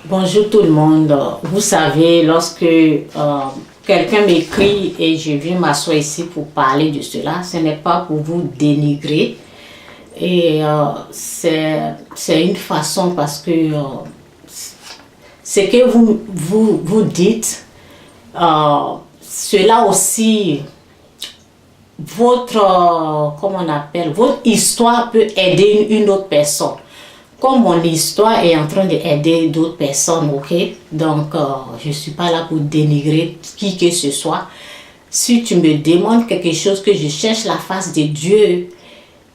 Bonjour tout le monde. Vous savez, lorsque quelqu'un m'écrit et je viens m'asseoir ici pour parler de cela, ce n'est pas pour vous dénigrer. Et c'est une façon parce que ce que vous dites, cela aussi, comment on appelle, votre histoire peut aider une autre personne. Comme mon histoire est en train d'aider d'autres personnes, ok? Donc, je ne suis pas là pour dénigrer qui que ce soit. Si tu me demandes quelque chose que je cherche la face de Dieu,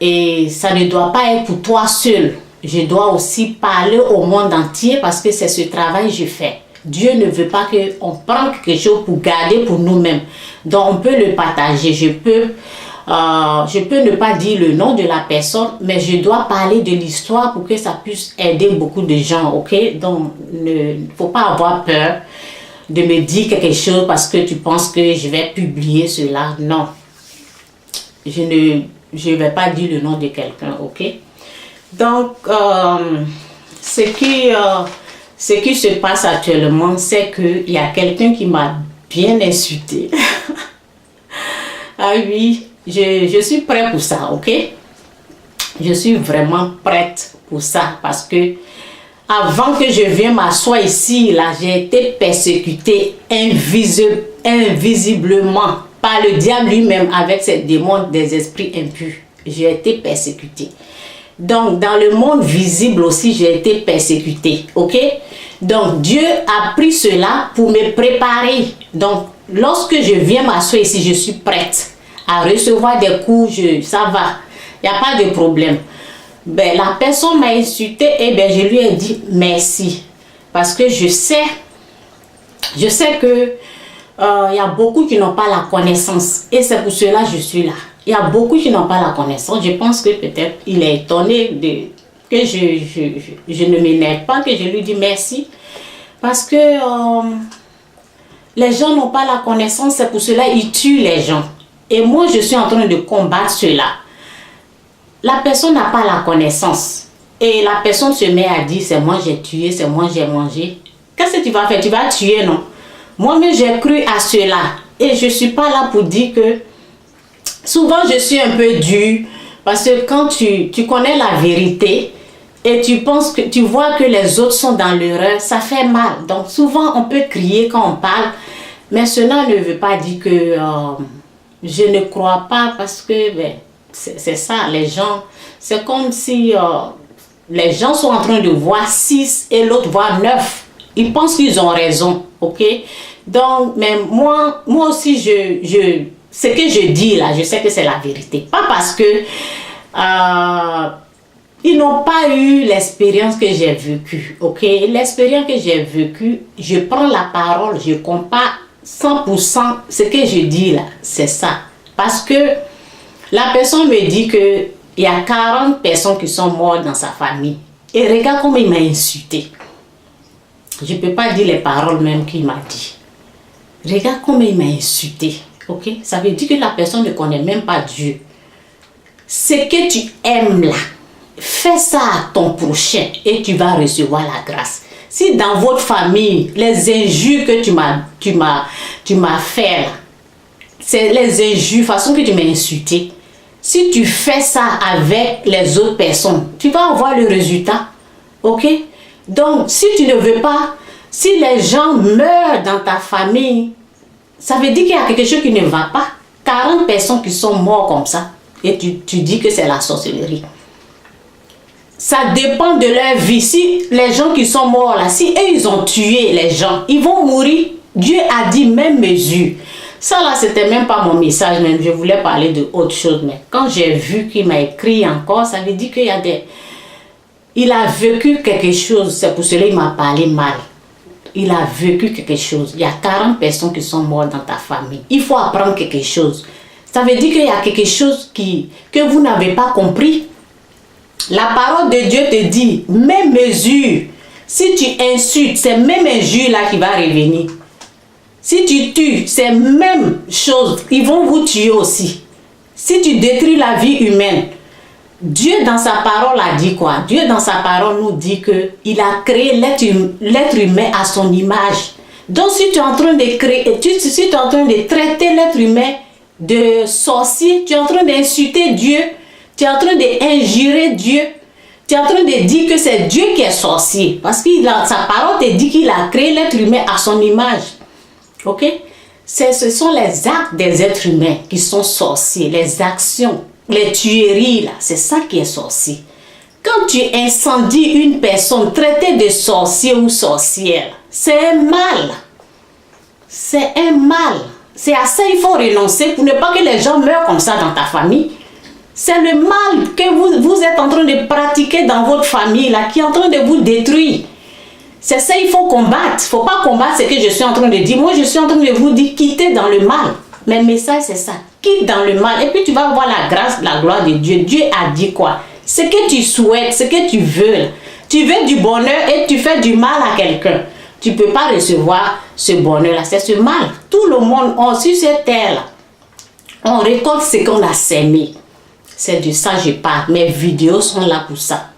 et ça ne doit pas être pour toi seul. Je dois aussi parler au monde entier parce que c'est ce travail que je fais. Dieu ne veut pas qu'on prenne quelque chose pour garder pour nous-mêmes. Donc, on peut le partager. Je peux ne pas dire le nom de la personne, mais je dois parler de l'histoire pour que ça puisse aider beaucoup de gens, ok? Donc, il ne faut pas avoir peur de me dire quelque chose parce que tu penses que je vais publier cela. Non, je ne vais pas dire le nom de quelqu'un, ok? Donc, ce qui se passe actuellement, c'est qu'il y a quelqu'un qui m'a bien insulté. Ah oui, je suis prête pour ça, ok? Je suis vraiment prête pour ça parce que avant que je vienne m'asseoir ici, là, j'ai été persécutée invisiblement par le diable lui-même avec ses démons des esprits impurs. J'ai été persécutée. Donc, dans le monde visible aussi, j'ai été persécutée, ok? Donc, Dieu a pris cela pour me préparer. Donc, lorsque je viens m'asseoir ici, je suis prête à recevoir des coups, ça va, il n'y a pas de problème. Ben, la personne m'a insulté et ben, je lui ai dit merci. Parce que je sais que il y a beaucoup qui n'ont pas la connaissance. Et c'est pour cela que je suis là. Il y a beaucoup qui n'ont pas la connaissance. Je pense que peut-être il est étonné que je ne m'énerve pas, que je lui dis merci. Parce que les gens n'ont pas la connaissance, c'est pour cela qu'ils tuent les gens. Et moi, je suis en train de combattre cela. La personne n'a pas la connaissance. Et la personne se met à dire, c'est moi j'ai tué, c'est moi j'ai mangé. Qu'est-ce que tu vas faire? Tu vas tuer, non? Moi-même, j'ai cru à cela. Et je ne suis pas là pour dire que... Souvent, je suis un peu dure. Parce que quand tu connais la vérité et tu penses que tu vois que les autres sont dans l'erreur, ça fait mal. Donc, souvent, on peut crier quand on parle. Mais cela ne veut pas dire que je ne crois pas parce que... Ben, c'est ça, les gens, c'est comme si les gens sont en train de voir 6 et l'autre voit 9. Ils pensent qu'ils ont raison, ok? Donc, mais moi aussi, ce que je dis là, je sais que c'est la vérité. Pas parce que ils n'ont pas eu l'expérience que j'ai vécue, ok? L'expérience que j'ai vécue, je prends la parole, je compare 100% ce que je dis là, c'est ça. Parce que la personne me dit qu'il y a 40 personnes qui sont mortes dans sa famille. Et regarde comment il m'a insulté. Je ne peux pas dire les paroles même qu'il m'a dit. Regarde comment il m'a insulté. Ok? Ça veut dire que la personne ne connaît même pas Dieu. Ce que tu aimes là, fais ça à ton prochain et tu vas recevoir la grâce. Si dans votre famille, les injures que tu m'as fait là, c'est les injures, façon que tu m'as insulté. Si tu fais ça avec les autres personnes, tu vas avoir le résultat. Ok? Donc, si tu ne veux pas, si les gens meurent dans ta famille, ça veut dire qu'il y a quelque chose qui ne va pas. 40 personnes qui sont mortes comme ça, et tu dis que c'est la sorcellerie. Ça dépend de leur vie. Si les gens qui sont morts là, si eux ils ont tué les gens, ils vont mourir. Dieu a dit même mesure. Ça là, c'était même pas mon message, même je voulais parler de autre chose. Mais quand j'ai vu qu'il m'a écrit encore, ça veut dire qu'il y a il a vécu quelque chose, c'est pour cela qu'il m'a parlé mal. Il a vécu quelque chose. Il y a 40 personnes qui sont mortes dans ta famille. Il faut apprendre quelque chose. Ça veut dire qu'il y a quelque chose que vous n'avez pas compris. La parole de Dieu te dit, même mesure. Si tu insultes, c'est même injure là qui va revenir. Si tu tues, c'est même chose. Ils vont vous tuer aussi. Si tu détruis la vie humaine, Dieu dans sa parole a dit quoi? Dieu dans sa parole nous dit qu'il a créé l'être humain à son image. Donc si tu es en train de créer, si tu es en train de traiter l'être humain de sorcier, tu es en train d'insulter Dieu, tu es en train d'injurer Dieu, tu es en train de dire que c'est Dieu qui est sorcier. Parce que sa parole te dit qu'il a créé l'être humain à son image. Ok? Ce sont les actes des êtres humains qui sont sorciers, les actions, les tueries, là, c'est ça qui est sorcier. Quand tu incendies une personne traitée de sorcier ou sorcière, c'est un mal. C'est un mal. C'est à ça qu'il faut renoncer pour ne pas que les gens meurent comme ça dans ta famille. C'est le mal que vous êtes en train de pratiquer dans votre famille, là, qui est en train de vous détruire. C'est ça qu'il faut combattre. Il ne faut pas combattre ce que je suis en train de dire. Moi, je suis en train de vous dire quitter dans le mal. Mais le message, c'est ça. Quitte dans le mal. Et puis, tu vas avoir la grâce, la gloire de Dieu. Dieu a dit quoi? Ce que tu souhaites, ce que tu veux. Tu veux du bonheur et tu fais du mal à quelqu'un. Tu ne peux pas recevoir ce bonheur-là. C'est ce mal. Tout le monde, sur cette terre-là, on récolte ce qu'on a sémé. C'est de ça que je parle. Mes vidéos sont là pour ça.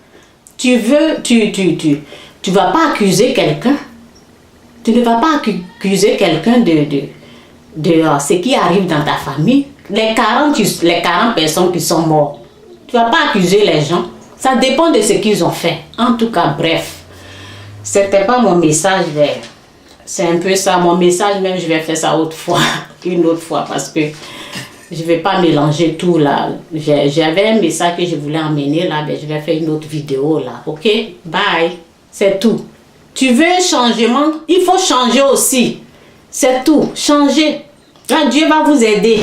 Tu vas pas accuser quelqu'un. Tu ne vas pas accuser quelqu'un de ce qui arrive dans ta famille. Les 40 personnes qui sont mortes. Tu ne vas pas accuser les gens. Ça dépend de ce qu'ils ont fait. En tout cas, bref. C'était pas mon message. C'est un peu ça. Mon message, même, je vais faire ça une autre fois. Parce que je ne vais pas mélanger tout là. J'avais un message que je voulais emmener là. Mais je vais faire une autre vidéo là. Ok? Bye. C'est tout. Tu veux un changement, il faut changer aussi. C'est tout. Changer. Là, Dieu va vous aider.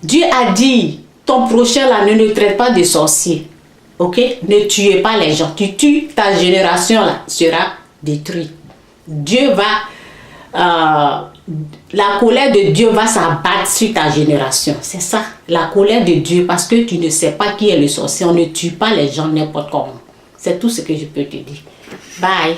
Dieu a dit, ton prochain là, ne le traite pas de sorcier. Ok? Ne tuez pas les gens. Tu tues, ta génération là sera détruite. Dieu va... la colère de Dieu va s'abattre sur ta génération. C'est ça. La colère de Dieu, parce que tu ne sais pas qui est le sorcier. On ne tue pas les gens n'importe comment. C'est tout ce que je peux te dire. Bye.